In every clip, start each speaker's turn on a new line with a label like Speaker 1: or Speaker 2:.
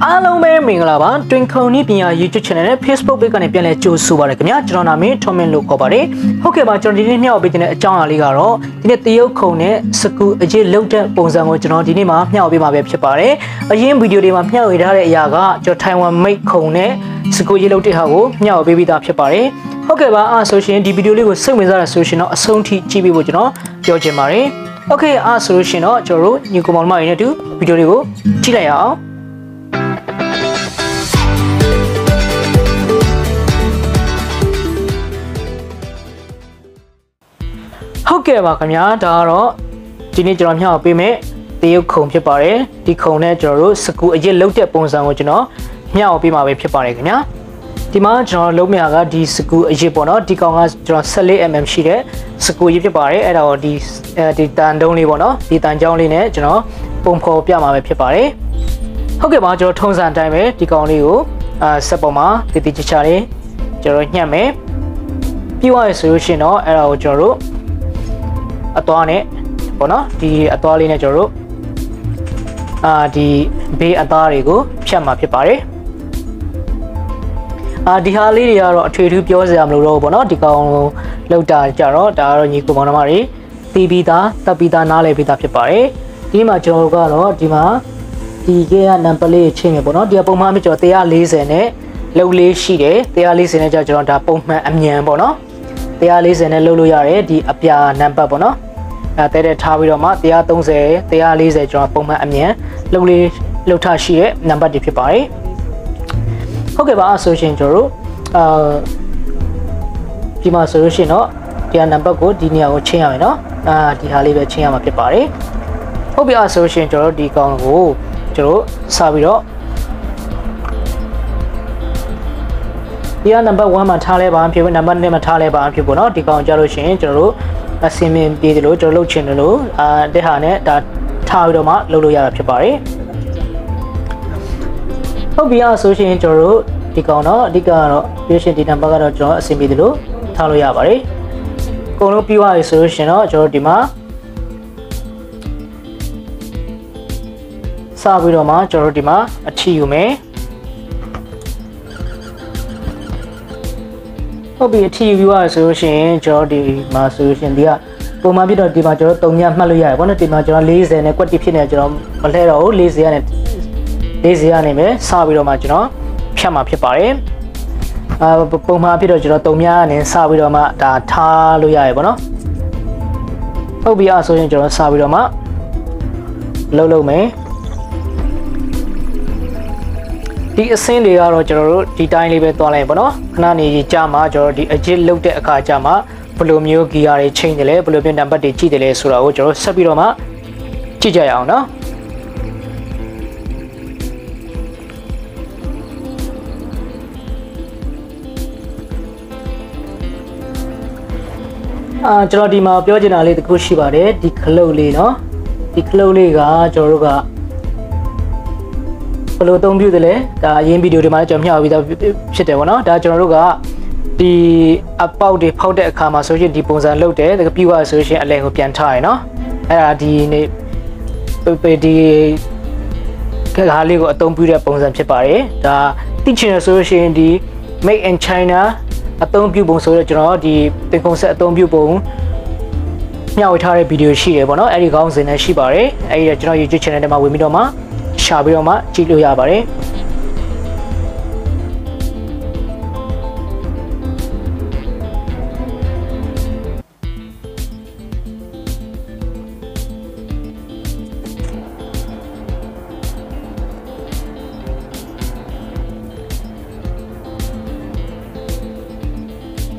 Speaker 1: အားလုံးပဲမင်္ဂလာပါတွင်ခုံနည်းပညာ YouTube channel နဲ့ Facebook page ကနေပြန်လဲကြိုဆိုပါရခင်ဗျာကျွန်တော်နာမည် Thomas လို့ခေါ်ပါတယ်ဟုတ်ကဲ့ပါကျွန်တော်ဒီနေ့မျှဝေပေးတဲ့အကြောင်းအရာလေးကတော့ဒီနေ့တရုတ်ခုံနဲ့စကူအရေးလုတ်တဲ့ပုံစံကိုကျွန်တော်ဒီနေ့မှာမျှဝေပေးမှာပဲဖြစ်ပါတယ်အရင်ဗီဒီယိုတွေမှာမျှဝေထားတဲ့အရာကကျွန်တော် Taiwan Made ခုံနဲ့စကူရေးလုတ်တဲ့ဟာကိုမျှဝေပေးပြီးသားဖြစ်ပါတယ်ဟုတ်ကဲ့ပါအားဆိုရှင်ဒီဗီဒီယိုလေးကိုစိတ်ဝင်စားတဲ့ဆိုရှင်တော့အဆုံးထိကြည့်ပေးဖို့ကျွန်တော်ပြောချင်ပါတယ်โอเคအားဆိုရှင်တော့ကျွန်တော်တို့ညီကောင်မောင်မတွေနဲ့အတူဗီဒီယိုလေးကိုကြည့်လိုက်ရအောင်ဟုတ်ကဲ့ပါခင်ဗျာဒါကတော့ဒီနေ့ကျွန်တော်မျှဝေပေးမယ်တရုတ်ခုံဖြစ်ပါတယ်ဒီခုံနဲ့ကျွန်တော်တို့စကူအရစ်လုတ်တဲ့ပုံစံကိုကျွန်တော်မျှဝေပေးမှာပဲဖြစ်ပါတယ်ခင်ဗျာဒီမှာကျွန်တော်လုံးမြကဒီစကူအရစ်ပေါ့နော်ဒီကောင်ကကျွန်တော် 14mm ရှိတဲ့စကူရစ်ဖြစ်ပါတယ်အဲ့ဒါကိုဒီတန်တုံးလေးပေါ့နော်ဒီတန်ကြောင်းလေးနဲ့ကျွန်တော်ပုံဖော်ပြမှာပဲဖြစ်ပါတယ်ဟုတ်ကဲ့ပါကျွန်တော်ထုံးစံအတိုင်းပဲဒီကောင်လေးကိုဆက်ပေါ်မှာတည်တည်ချာချာလေးကျွန်တော်ညှက်မယ်ပြီးသွားရဆိုလို့ရှိရင်တော့အဲ့ဒါကိုကျွန်တော်တို့အသွားနဲ့ပေါ့နော်ဒီအသွားလေးနဲ့ကျွန်တော်တို့ဒီဘေးအသားတွေကိုဖြတ်မှာဖြစ်ပါတယ်ဒီဟာလေးတွေကတော့အထွေထူးပြောစရာမလိုတော့ဘူးပေါ့နော်ဒီကောင်လောက်တာကြတော့ဒါကတော့ညီကိုမောင်နှမတွေတီးပြီးသားတပ်ပြီးသားနားလည်ပြီးသားဖြစ်ပါတယ်ဒီမှာကျွန်တော်ကတော့ဒီမှာဒီကနံပါတ်လေးချင်းပဲပေါ့နော်ဒီကပုံမှန်မျိုးကျွန်တော်140နဲ့လုံလေးရှိတယ်140နဲ့ကြာကျွန်တော်ဒါပုံမှန်အမြန်ပေါ့နော်140နဲ့လုပ်လို့ရတယ်ဒီအပြာနံပါတ်ပေါ့နော်တဲထားပြီးတော့မှ130 140ကျွန်တော်ပုံမှန်အမြန်လုံလေးလှုပ်ထရှိတဲ့နံပါတ်တွေဖြစ်ပါတယ်ဟုတ်ကဲ့ပါဆိုရှင်ကျွန်တော်တို့ဒီမှာဆိုလို့ရှိရင်တော့ဒီနံပါတ်ကိုဒီနေရာကိုချင်းရမယ်နော်ဒီဟာလေးပဲချင်းရမှာဖြစ်ပါတယ်ဟုတ်ပြီဆိုလို့ရှိရင်ကျွန်တော်တို့ဒီကောင်ကိုကျွန်တော်စပြီးတော့ဒီနံပါတ်1မှာထားလဲပါဖြစ်နံပါတ်2မှာထားလဲပါဖြစ်ပေါ့နော်ဒီကောင်ကြလို့ရှိရင်ကျွန်တော်တို့အစင်မြင်ပြေးတယ်လို့ကျွန်တော်လုပ်ချင်တယ်လို့တဲ့ဟာနဲ့ဒါထားပြီးတော့မှလုပ်လို့ရတာဖြစ်ပါတယ်ဟုတ်ပြီဆိုရှင်ကျွန်တော်တို့ဒီကောင်တော့အဓိကကတော့ပြရှင်ဒီနံပါတ်ကတော့ကျွန်တော်အဆင်ပြေတယ်လို့ထားလို့ရပါတယ်အကုန်လုံးပြီးသွားပြီဆိုလို့ရှင်တော့ကျွန်တော်ဒီမှာစပြီးတော့မှကျွန်တော်တို့ဒီမှာအထီယူမယ်ဟုတ်ပြီအထီယူပြီးသွားပြီဆိုလို့ရှင်ကျွန်တော်ဒီမှာဆိုလို့ရှင်ဒီကပုံမှန်ပြတော့ဒီမှာကျွန်တော်3ညမှတ်လို့ရတယ်ပေါ့နော်ဒီမှာကျွန်တော်40နဲ့ကွက်တိဖြစ်နေကျွန်တော်မလှဲတော့ဘူး40နဲ့40ရနေမယ်စပြီးတော့မှကျွန်တော်ဖြတ်မှာဖြစ်ပါတယ်ပုံမှန်ဖြစ်တော့ကျွန်တော်3ညနဲ့စပြီးတော့မှဒါထားလို့ရတယ်ပေါ့နော်ဟုတ်ပြီဆိုရင်ကျွန်တော်စပြီးတော့မှလုပ်မယ်ဒီအစင်းတွေကတော့ကျွန်တော်တို့ဒီတိုင်းလေးပဲသွားလိုက်ပေါ့နော်ခဏနေကြာမှကျွန်တော်ဒီအဂျစ်လုတ်တဲ့အခါကြာမှဘယ်လိုမျိုးဂီယာတွေချိန်တယ်လဲဘယ်လိုမျိုးနံပါတ်တွေကြည့်တယ်လဲဆိုတာကိုကျွန်တော်ဆက်ပြီးတော့မှကြည့်ကြရအောင်နော်ကျွန်တော်ဒီမှာပြောချင်တာလေးတခုရှိပါတယ်ဒီခလုတ်လေးเนาะဒီခလုတ်လေးကကျွန်တော်တို့ကဘယ်လိုအသုံးပြုတယ်လဲဒါအရင်ဗီဒီယိုတွေမှာကျွန်တော်မျှဝေပြီးသားဖြစ်တယ်ပေါ့နော်ဒါကျွန်တော်တို့ကဒီအပေါက်တွေဖောက်တဲ့အခါမှာဆိုရင်ဒီပုံစံလုပ်တယ်ဒါပြီးသွားဆိုရင်အလဲကိုပြန်ထားရယ်เนาะအဲ့ဒါဒီနေ့ဒီခါလေးကိုအသုံးပြုတဲ့ပုံစံဖြစ်ပါတယ်ဒါသိချင်တယ်ဆိုရင်ဒီ Made in Chinaအသုံးပြုပုံဆိုတော့ကျွန်တော်ဒီတင်ကုန်ဆက်အသုံးပြုပုံမျှဝေထားတဲ့ဗီဒီယိုရှိတယ်ပေါ့နော်အဲ့ဒီခေါင်းစဉ်နဲ့ရှိပါတယ်အဲ့ဒီကျွန်တော် YouTube channel ထဲမှာဝင်ပြီးတော့မှရှာပြီးတော့မှကြည့်လို့ရပါတယ်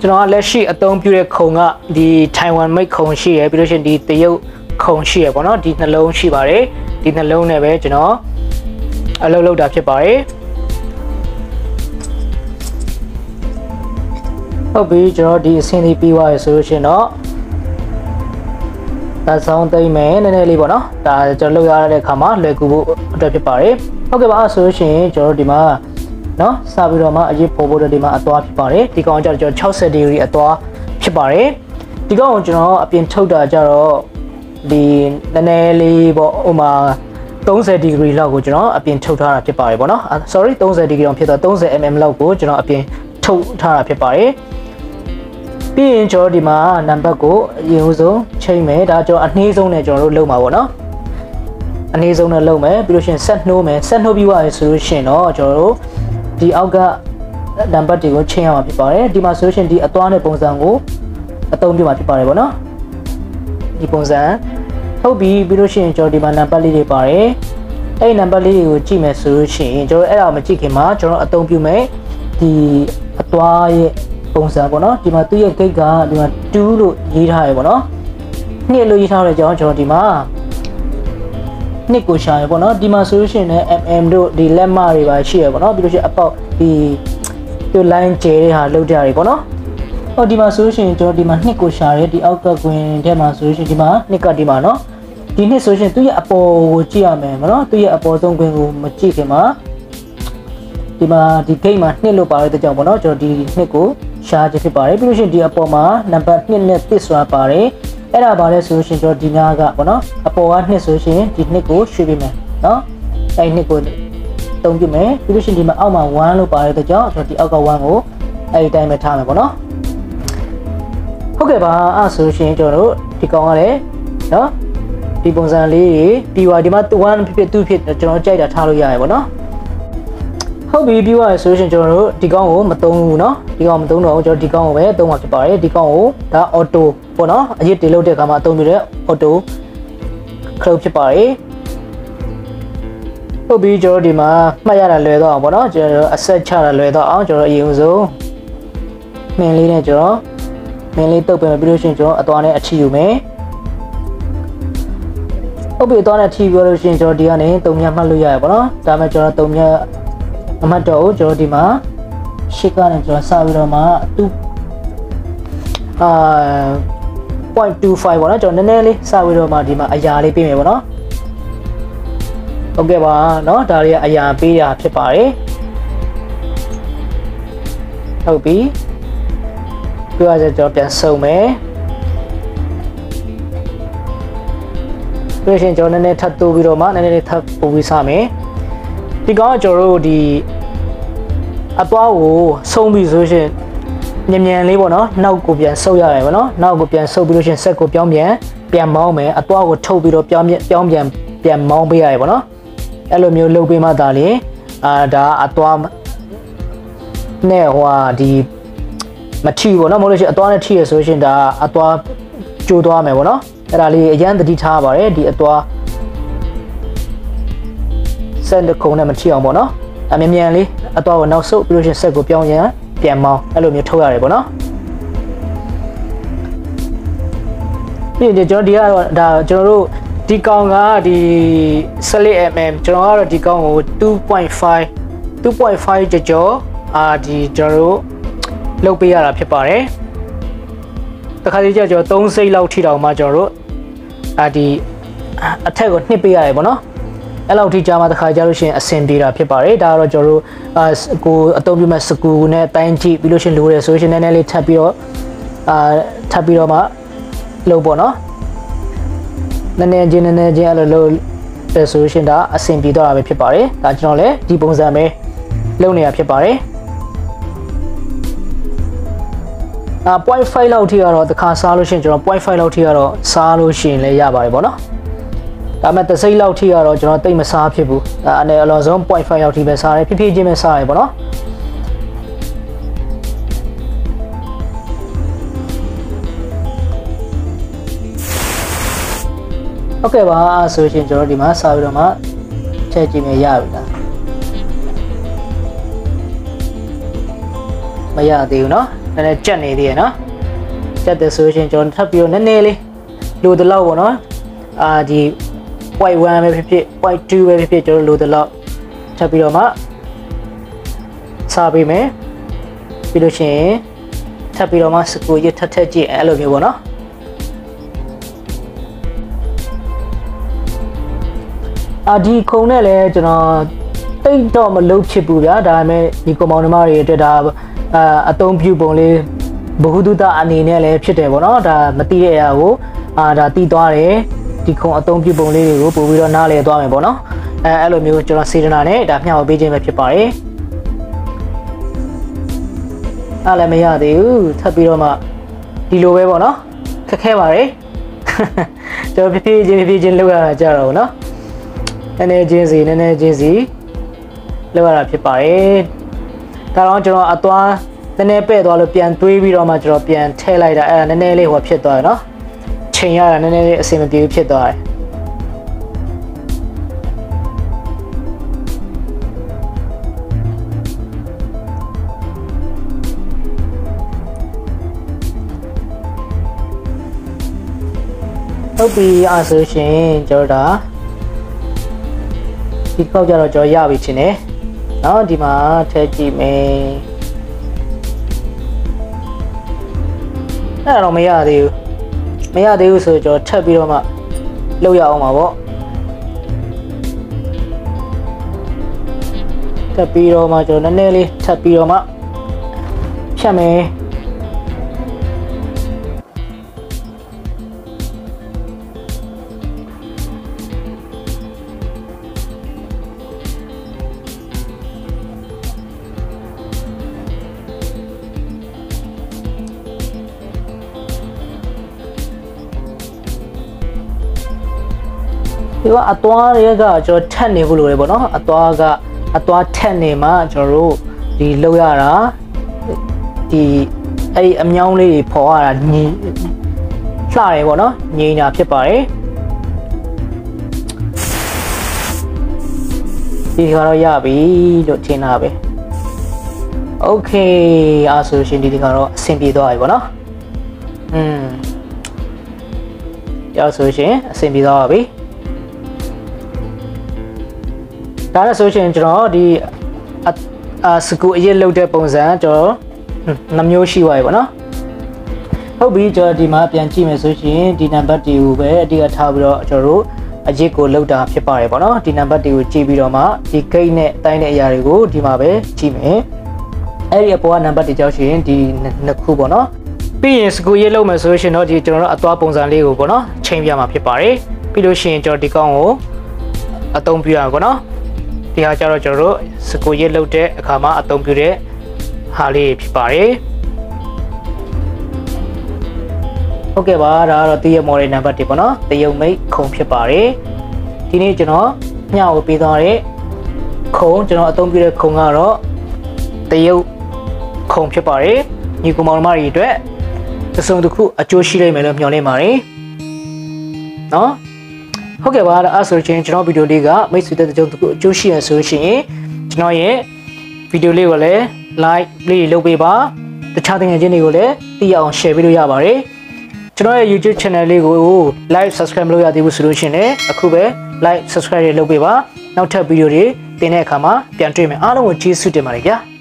Speaker 1: ကျွန်တော်လက်ရှိအသုံးပြုတဲ့ခုံကဒီ Taiwan Made ခုံရှိရယ်ပြီးလို့ရှိရင်ဒီတရုတ်ခုံရှိရယ်ပေါ့နော်ဒီနှလုံးရှိပါတယ်ဒီနှလုံးနဲ့ပဲကျွန်တော်အလုပ်လုပ်တာဖြစ်ပါတယ်ဟုတ်ပြီကျွန်တော်ဒီအဆင်းလေးပြီးသွားရဆိုလို့ရှိရင်တော့ဒါဆောင်သိမ့်မယ်နည်းနည်းလေးပေါ့နော်ဒါကျွန်တော်လုပ်ရတဲ့အခါမှာလွယ်ကူဖို့အတွက်ဖြစ်ပါတယ်ဟုတ်ကဲ့ပါဆိုလို့ရှိရင်ကျွန်တော်ဒီမှာနော်စပြီးတော့မှအရေးပေါ်ဖို့ဒီမှာအသွားဖြစ်ပါတယ်ဒီကောင်ကျတော့ကျွန်တော်60 degree အသွားဖြစ်ပါတယ်ဒီကောင်ကိုကျွန်တော်အပြင်ထုတ်တာကြတော့ဒီနည်းနည်းလေးပေါ့ဥမာ 30 degree လောက်ကိုကျွန်တော်အပြင်ထုတ်ထားတာဖြစ်ပါတယ်ပေါ့နော် sorry 30 degree လောက်ဖြစ်တော့30 mm လောက်ကိုကျွန်တော်အပြင်ထုတ်ထားတာဖြစ်ပါတယ်ပြီးရင်ကျွန်တော်ဒီမှာနံပါတ်ကိုအရင်ဆုံးချိန်မယ်ဒါကျွန်တော်အနည်းဆုံးနဲ့ကျွန်တော်တို့လုပ်မှာပေါ့နော်အနည်းဆုံးနဲ့လုပ်မယ်ပြီးလို့ရှိရင်ဆက်နှိုးမယ်ဆက်နှိုးပြီးသွားပြီဆိုလို့ရှိရင်တော့ကျွန်တော်တို့ဒီအောက်ကနံပါတ်တွေကိုချိန်ရမှာဖြစ်ပါတယ်ဒီမှာဆိုလို့ရှိရင်ဒီအသွားနဲ့ပုံစံကိုအသုံးပြုမှာဖြစ်ပါတယ်ပေါ့နော်ဒီပုံစံဟုတ်ပြီပြီးလို့ရှိရင်ကျွန်တော်ဒီမှာနံပါတ်လေးတွေပါတယ်အဲ့ဒီနံပါတ်လေးတွေကိုကြည့်မယ်ဆိုလို့ရှိရင်ကျွန်တော်အဲ့ဒါမကြည့်ခင်မှာကျွန်တော်အသုံးပြုမယ်ဒီအသွားရဲ့ပုံစံပေါ့နော်ဒီမှာသူ့ရဲ့ gate ကဒီမှာ2လို့ရေးထားရပေါ့နော်2လို့ရေးထားတဲ့ကြောင့်ကျွန်တော်ဒီမှာ2ကိုရှာရပေါ့နော်ဒီမှာဆိုလို့ရှိရင်လည်း mm တို့ဒီလက်မတွေပါရှိရပေါ့နော်ပြီးလို့ရှိရင်အပေါက်ဒီline ကျဲတဲ့ဟာလောက်ကြရပေါ့နော်ဟောဒီမှာဆိုလို့ရှိရင်ကျွန်တော်ဒီမှာ2ကိုရှာရဲဒီအောက်ကကွင်းထဲမှာဆိုလို့ရှိရင်ဒီမှာ2ကဒီမှာနော်ဒီ2ဆိုရှင်သူ့ရဲ့အပေါ်ကိုကြည့်ရမယ်မနော်သူ့ရဲ့အပေါ်ဆုံးကွင်းကိုမကြည့်ခင်မှာဒီမှာဒီ gate မှာ2လို့ပါတဲ့ကြောင့်ပေါ့နော်ကျွန်တော်ဒီ2ကိုရှားခြင်းဖြစ်ပါတယ်ပြီးလို့ရှိရင်ဒီအပေါ်မှာနံပါတ်2နဲ့တစ်ဆိုတာပါတယ်အဲ့ဒါပါလဲဆိုလို့ရှိရင်ကျွန်တော်ဒီနားကပေါ့နော်အပေါ်က2ဆိုရှင်ဒီ2ကိုရွှေ့ပေးမယ်နော်အဲ့2ကိုတုံးပြမယ်ပြီးလို့ရှိရင်ဒီမှာအောက်မှာ1လို့ပါတဲ့ကြောင့်ကျွန်တော်ဒီအောက်က1ကိုအဲ့ဒီတိုင်းပဲထားမယ်ပေါ့နော်ဟုတ်ကဲ့ပါအဲ့ဆိုလို့ရှိရင်ကျွန်တော်တို့ဒီကောင်ကလည်းနော်ဒီပုံစံလေးတွေပြီးသွားဒီမှာ1ဖြစ်2ဖြစ်ကျွန်တော်ကြိုက်တာထားလို့ရရပေါ့နော်ဟုတ်ပြီပြီးသွားရဆိုလို့ရှိရင်ကျွန်တော်တို့ဒီကောင်ကိုမသုံးဘူးเนาะဒီကောင်မသုံးတော့ကျွန်တော်ဒီကောင်ကိုပဲသုံးမှာဖြစ်ပါတယ်ဒီကောင်ကိုဒါ auto ပေါ့နော်အရင်တင်လို့တဲ့အခါမှာအသုံးပြုတဲ့ auto close ဖြစ်ပါတယ်ဟုတ်ပြီကျွန်တော်ဒီမှာမှတ်ရတာလွယ်တော့အောင်ပေါ့နော်ကျွန်တော် asset ချတာလွယ်တော့အောင်ကျွန်တော်အရင်ဆုံးမင်းလေးနဲ့ကျွန်တော်မင်းလေးတုပ်ပြန်ပြီးလို့ရှိရင်ကျွန်တော်အသွားနဲ့အချီယူမယ်ဟုတ်ပြီအသွားနဲ့ထီပြောလို့ရှိရင်ကျွန်တော်ဒီကနေ3မြတ်မှတ်လို့ရရပေါ့နော်ဒါမှကျွန်တော်3မြတ်အမှတ်တော့ကျွန်တော်ဒီမှာရှစ်ကနေကျွန်တော်စပြီးတော့မှ0.25 ပေါ့နော်ကျွန်တော်နည်းနည်းလေးစပြီးတော့မှဒီမှာအရာလေးပေးမယ်ပေါ့နော်ဟုတ်ကဲ့ပါเนาะဒါလေးကအရာပေးတာဖြစ်ပါတယ်ဟုတ်ပြီပြောရကျွန်တော်ပြန်စုံမယ်ပြီးရင်ကျွန်တော်နည်းနည်းထပ်တိုးပြီးတော့မှနည်းနည်းလေးထပ်ပို့ပြီးစမယ်ဒီကောင်ကကျွန်တော်တို့ဒီအသွားကိုဆုံးပြီးဆိုရှင်မြန်လေးပေါ့နော်နောက်ကိုပြန်ဆုပ်ရတယ်ပေါ့နော်နောက်ကိုပြန်ဆုပ်ပြီးလို့ရှင်ဆက်ကိုပြောင်းပြန်မောင်းမယ်အသွားကိုထုတ်ပြီးတော့ပြောင်းပြန်မောင်းပေးရတယ်ပေါ့နော်အဲ့လိုမျိုးလုပ်ပေးမှဒါလေဒါအသွားနဲ့ဟိုဒီမထီပေါ့နော်မဟုတ်လို့ရှင်အသွားနဲ့ထီရဆိုရှင်ဒါအသွားကျိုးသွားမယ်ပေါ့နော်အဲ့ဒါလေးအရန်တတိထားပါတယ်ဒီအသွားစက်တခုံနဲ့မထီအောင်ပေါ့နော်အမြန်လေးအသွားကိုနောက်ဆုပ်ပြီးလို့ရှင်ဆက်ကိုပြောင်းပြန်မောင်းအဲ့လိုမျိုးထုတ်ရတယ်ပေါ့နော်ပြီးရင်ကျွန်တော်ဒီကတော့ဒါကျွန်တော်တို့ဒီကောင်ကဒီSlotNutsကျွန်တော်ကတော့ဒီကောင်ကို2.5ကြောဒီကျွန်တော်တို့လုပ်ပေးရတာဖြစ်ပါတယ်တခါတည်းကျကျွန်တော်3စိတ်လောက်ထိတောင်မှကျွန်တော်တို့ဒီအထက်ကိုနှစ်ပေးရတယ်ပေါ့နော်အဲ့လောက်ထိကြာမှတခါကြလို့ရှိရင်အဆင်ပြေတာဖြစ်ပါတယ်ဒါကတော့ကျွန်တော်တို့ကိုအသုံးပြုမဲ့စကူနဲ့တိုင်းကြည့်ပြီးလို့ရှိရင်လိုတယ်ဆိုရှင်နည်းနည်းလေးထပ်ပြီးတော့မှလုပ်ပေါ့နော်နည်းနည်းချင်းအဲ့လိုလုပ်တဲ့ဆိုရှင်ဒါအဆင်ပြေတော့တာပဲဖြစ်ပါတယ်ဒါကျွန်တော်လည်းဒီပုံစံပဲလုပ်နေတာဖြစ်ပါတယ်0.5 လောက်ထိကတော့တခါစားလို့ရှိရင်ကျွန်တော်0.5 လောက်ထိကတော့စားလို့ရှိရင်လည်းရပါတယ်ပေါ့နော်ဒါပေမဲ့တစ်စိတ်လောက်ထိကတော့ကျွန်တော်တိတ်မစားဖြစ်ဘူးအဲ့အလောဆုံး0.5 လောက်ထိပဲစားတယ်ဖြည်းဖြည်းချင်းပဲစားရပေါ့နော်โอเคပါဆိုရှင်ကျွန်တော်ဒီမှာစားပြီးတော့မှထည့်ကြည့်မယ်ရပြီလားမရသေးဘူးเนาะနည်းနည်းကြက်နေသေးရနော်ကြက်တယ်ဆိုရှင်ကျွန်တော်ထပ်ပြီးတော့နည်းနည်းလေးလိုတလောက်ပေါ့နော်ဒီ 0.1 ပဲဖြစ်ဖြစ် 0.2 ပဲဖြစ်ဖြစ်ကျွန်တော်လိုတလောက်ထပ်ပြီးတော့မှစားပေးမယ်ပြီးလို့ရှိရင်ထပ်ပြီးတော့မှစကူရထပ်ကြည့်အဲ့လိုမျိုးပေါ့နော်ဒီခုံနဲ့လည်းကျွန်တော်တိတ်တော့မလုပ်ဖြစ်ဘူးဗျာဒါပေမဲ့ဒီကွန်မောင်နှမတွေအတွက်ဒါအသုံးပြုပုံလေးဘ ഹു တုတအနေနဲ့လည်းဖြစ်တယ်ပေါ့နော်ဒါမသိတဲ့အရာကိုဒါတည်သွားတယ် ဒီခုံအသုံးပြုပုံလေးတွေကိုပို့ပြီးတော့နားလည်သွားမယ်ပေါ့နော်အဲ့လိုမျိုးကျွန်တော်စေတနာနဲ့ဒါမျှဝေပေးခြင်းပဲဖြစ်ပါတယ်အဲ့လည်းမရသေးဘူးထပ်ပြီးတော့မှဒီလိုပဲပေါ့နော်ခက်ခဲပါတယ်ကျွန်တော်ဖြည်းဖြည်းချင်းလောက်ရတာကြတော့နော်နည်းနည်းချင်းစီလောက်ရတာဖြစ်ပါတယ်ဒါတော့ကျွန်တော်အသွားနည်းနည်းပဲ့သွားလို့ပြန်တွေးပြီးတော့မှကျွန်တော်ပြန်ထည့်လိုက်တာအဲ့ဒါနည်းနည်းလေးဟိုဖြစ်သွားတယ်နော်ချိန်ရတာနည်းနည်းလေးအဆင်မပြေဘူးဖြစ်သွားတယ်ဟုတ်ပြီအဲ့ဆိုရှင်ကျွန်တော်ဒါဒီကောက်ကြတော့ကျွန်တော်ရပြီချင်းနေเนาะဒီမှာထည့်ကြည့်မယ်အဲ့တော့မရသေးဘူးဆိုတော့ကျွန်တော်ထပ်ပြီးတော့မှလုပ်ရအောင်ပါပေါ့ထပ်ပြီးတော့မှကျွန်တော်နည်းနည်းလေးထပ်ပြီးတော့မှဖြတ်မယ်ဒီကအသွားတွေကကျွန်တော်ထက်နေဖို့လိုတယ်ပေါ့နော်အသွားထက်နေမှကျွန်တော်တို့ဒီလောက်ရတာဒီအဲ့ဒီအမြောင်းလေးတွေပေါ်ရတာညီလှတယ်ပေါ့နော်ငြိမ်တာဖြစ်ပါတယ်ဒီကတော့ရပြီလို့ထင်တာပဲโอเคအဲ့ဆိုရှင်ဒီကတော့အဆင်ပြေသွားပြီပေါ့နော်ရောက်ဆိုရှင်အဆင်ပြေသွားပါပြီဒါနဲ့ဆိုရှင်ကျွန်တော်ဒီစကူအရေးလောက်တဲ့ပုံစံကျွန်တော်နှမျိုးရှိသွားပြီပေါ့နော်ဟုတ်ပြီကျွန်တော်ဒီမှာပြန်ကြည့်မယ်ဆိုရှင်ဒီနံပါတ်တွေကိုပဲအတိအထားပြီးတော့ကျွန်တော်တို့အရေးကိုလောက်တာဖြစ်ပါတယ်ပေါ့နော်ဒီနံပါတ်တွေကိုကြည့်ပြီးတော့မှဒီဂိတ်နဲ့တိုင်းတဲ့အရာတွေကိုဒီမှာပဲကြည့်မယ်အဲ့ဒီအပေါ်ကနံပါတ်တွေကြောက်ရှင်ဒီနှစ်ခုပေါ့နော်ပြီးရင်စကူရေးလောက်မယ်ဆိုရှင်တော့ဒီကျွန်တော်တို့အသွားပုံစံလေးကိုပေါ့နော်ချိန်ပြမှာဖြစ်ပါတယ်ပြီးလို့ရှိရင်ကျွန်တော်ဒီကောင်ကိုအသုံးပြရအောင်ပေါ့နော်ဒီဟာကြတော့ကျွန်တော်တို့စကူရေးလောက်တဲ့အခါမှာအသုံးပြုတဲ့ဟာလေးဖြစ်ပါတယ်ဟုတ်ကဲ့ပါဒါကတော့တည့်ရ model နံပါတ်တွေပေါ့နော်တရုတ်မိတ်ခုံဖြစ်ပါတယ်ဒီနေ့ကျွန်တော်မျှဝေပေးသွားတဲ့ခုံကျွန်တော်အသုံးပြုတဲ့ခုံကတော့တရုတ်ခုံဖြစ်ပါတယ်ညီကောင်မောင်မတွေအတွက်တစုံတစ်ခုအကျိုးရှိလိမ့်မယ်လို့မျှော်လင့်ပါတယ်နော်ဟုတ်ကဲ့ပါအဲ့ဆိုရင်ကျွန်တော်ဗီဒီယိုလေးကမိတ်ဆွေတဲ့ကြောင့်တခုအကျိုးရှိရဆိုရှင်ကျွန်တော်ရဲ့ဗီဒီယိုလေးကိုလည်း like လေးလုပ်ပေးပါတခြားတင်ငယ်ချင်းတွေကိုလည်းသိရအောင် share ပေးလို့ရပါတယ်ကျွန်တော်ရဲ့ YouTube channel လေးကို like subscribe လုပ်ရသေးဘူးဆိုလို့ရှင်လည်းအခုပဲ like subscribe လုပ်ပေးပါနောက်ထပ်ဗီဒီယိုတွေတင်တဲ့အခါမှာပြန်တွေ့မယ်အားလုံးကိုကျေးဇူးတင်ပါတယ်ဗျာ